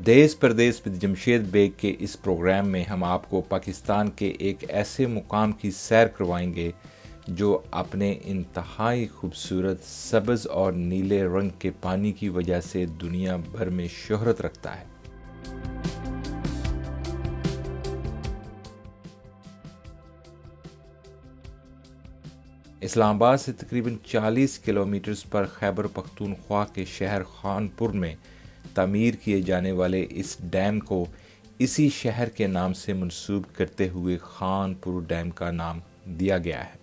देश परदेश with Jamshed bag के इस प्रोग्राम में हम आपको पाकिस्तान के एक ऐसे मुकाम की सैर करवाएंगे जो अपने इंतहाई खूबसूरत सब्ज़ और नीले रंग के पानी की वजह से दुनिया भर में शोहरत रखता है। इस्लामाबाद से तकरीबन 40 किलोमीटर पर खैबर पख्तूनख्वा के शहर खानपुर में तामीर किए जाने वाले इस डैम को इसी शहर के नाम से मंसूब करते हुए खानपुर डैम का नाम दिया गया है।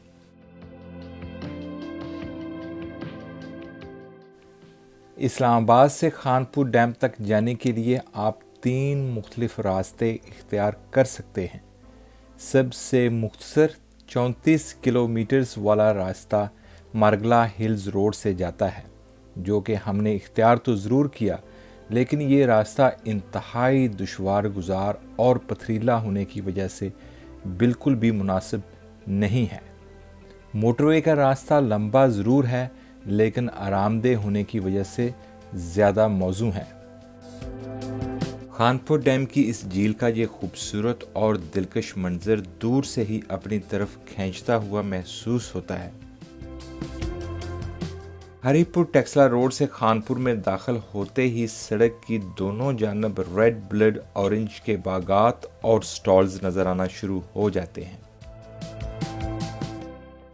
इस्लामाबाद से खानपुर डैम तक जाने के लिए आप 3 मुख्तलिफ रास्ते इख्तियार कर सकते हैं। सबसे मुख्तसर 34 किलोमीटर वाला रास्ता मारगला हिल्स रोड से जाता है, जो कि हमने इख्तियार तो ज़रूर किया, लेकिन ये रास्ता इंतहाई दुश्वार गुजार और पथरीला होने की वजह से बिल्कुल भी मुनासिब नहीं है। मोटरवे का रास्ता लंबा ज़रूर है, लेकिन आरामदेह होने की वजह से ज़्यादा मौजू है। खानपुर डैम की इस झील का ये खूबसूरत और दिलकश मंजर दूर से ही अपनी तरफ खींचता हुआ महसूस होता है। हरीपुर टेक्सला रोड से खानपुर में दाखिल होते ही सड़क की दोनों जानब रेड ब्लड ऑरेंज के बागात और स्टॉल्स नजर आना शुरू हो जाते हैं।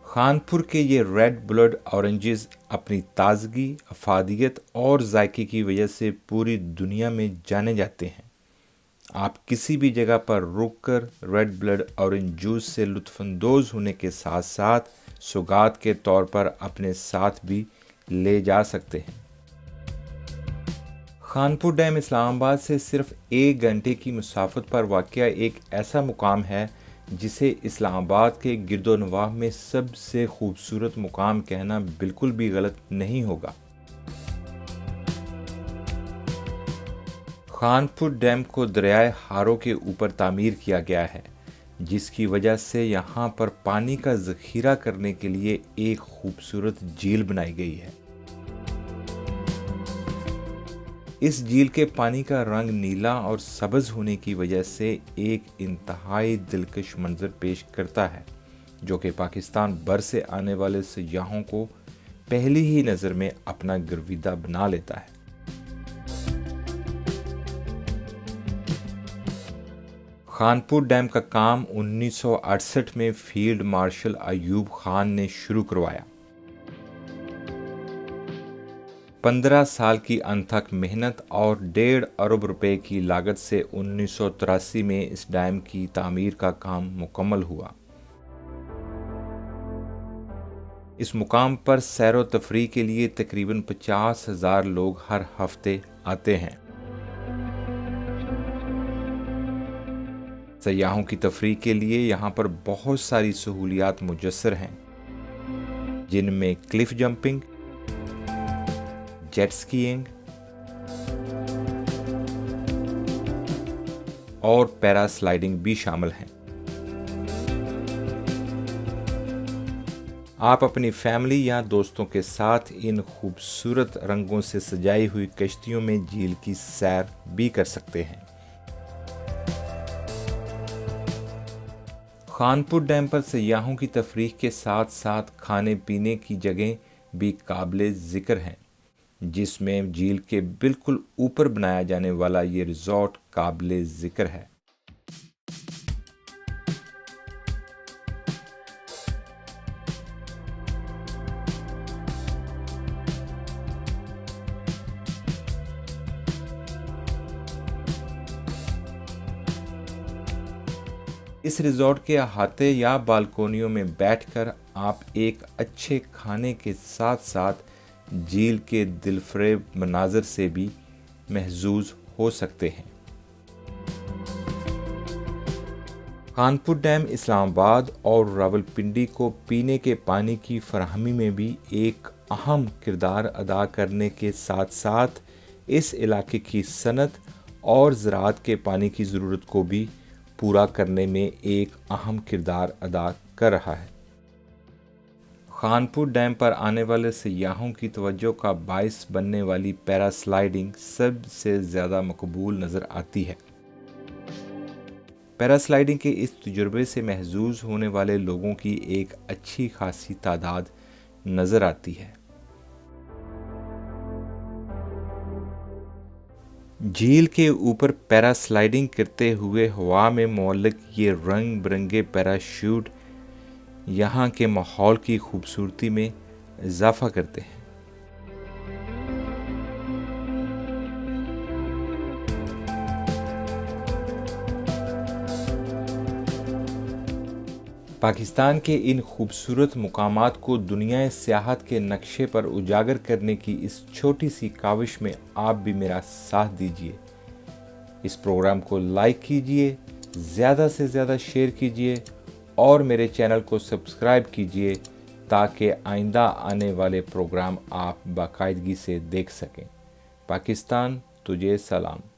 खानपुर के ये रेड ब्लड ऑरेंजेस अपनी ताजगी, अफादियत और जायके की वजह से पूरी दुनिया में जाने जाते हैं। आप किसी भी जगह पर रुककर रेड ब्लड ऑरेंज जूस से लुत्फानंदोज़ होने के साथ साथ सौगात के तौर पर अपने साथ भी ले जा सकते हैं। खानपुर डैम इस्लामाबाद से सिर्फ 1 घंटे की मुसाफत पर वाक़या एक ऐसा मुकाम है जिसे इस्लामाबाद के गिरदोनवाह में सबसे खूबसूरत मुकाम कहना बिल्कुल भी गलत नहीं होगा। खानपुर डैम को दरियाए हारो के ऊपर तामीर किया गया है, जिसकी वजह से यहाँ पर पानी का ज़ख़ीरा करने के लिए एक खूबसूरत झील बनाई गई है। इस झील के पानी का रंग नीला और सब्ज़ होने की वजह से एक इंतहाई दिलकश मंजर पेश करता है, जो कि पाकिस्तान भर से आने वाले सयाहों को पहली ही नज़र में अपना गर्विदा बना लेता है। खानपुर डैम का काम 1968 में फील्ड मार्शल अयूब खान ने शुरू करवाया। 15 साल की अनथक मेहनत और 1.5 अरब रुपए की लागत से 1983 में इस डैम की तामीर का काम मुकम्मल हुआ। इस मुकाम पर सैर व तफरीह के लिए तकरीबन 50,000 लोग हर हफ्ते आते हैं। सयाहों की तफरीह के लिए यहाँ पर बहुत सारी सहूलियात मुयस्सर हैं, जिनमें क्लिफ जंपिंग, जेट स्कीइंग और पैरास्लाइडिंग भी शामिल हैं। आप अपनी फैमिली या दोस्तों के साथ इन खूबसूरत रंगों से सजाई हुई कश्तियों में झील की सैर भी कर सकते हैं। खानपुर डैम पर सयाहों की तफरीह के साथ साथ खाने पीने की जगह भी काबिल ज़िक्र हैं, जिसमें झील के बिल्कुल ऊपर बनाया जाने वाला ये रिजॉर्ट काबिल ज़िक्र है। इस रिजॉर्ट के अहाते या बालकोनियों में बैठकर आप एक अच्छे खाने के साथ साथ झील के दिलफरेब मनाज़र से भी महजूज हो सकते हैं। खानपुर डैम इस्लामाबाद और रावलपिंडी को पीने के पानी की फराहमी में भी एक अहम किरदार अदा करने के साथ साथ इस इलाके की सनत और ज़राअत के पानी की ज़रूरत को भी पूरा करने में एक अहम किरदार अदा कर रहा है। خانپور ڈیم پر آنے والے سیاحوں کی توجہ کا باعث بننے والی پیراسلائڈنگ سب سے زیادہ مقبول نظر آتی ہے۔ پیراسلائڈنگ کے اس تجربے سے محظوظ ہونے والے لوگوں کی ایک اچھی خاصی تعداد نظر آتی ہے۔ جھیل کے اوپر پیراسلائڈنگ کرتے ہوئے ہوا میں معلق یہ رنگ برنگے پیراشوٹ یہاں کے ماحول کی خوبصورتی میں اضافہ کرتے ہیں۔ پاکستان کے ان خوبصورت مقامات کو دنیا سیاحت کے نقشے پر اجاگر کرنے کی اس چھوٹی سی کاوش میں آپ بھی میرا ساتھ دیجیے۔ اس پروگرام کو لائک کیجیے، زیادہ سے زیادہ شیئر کیجیے اور میرے چینل کو سبسکرائب کیجیے تاکہ آئندہ آنے والے پروگرام آپ باقاعدگی سے دیکھ سکیں۔ پاکستان تجھے سلام۔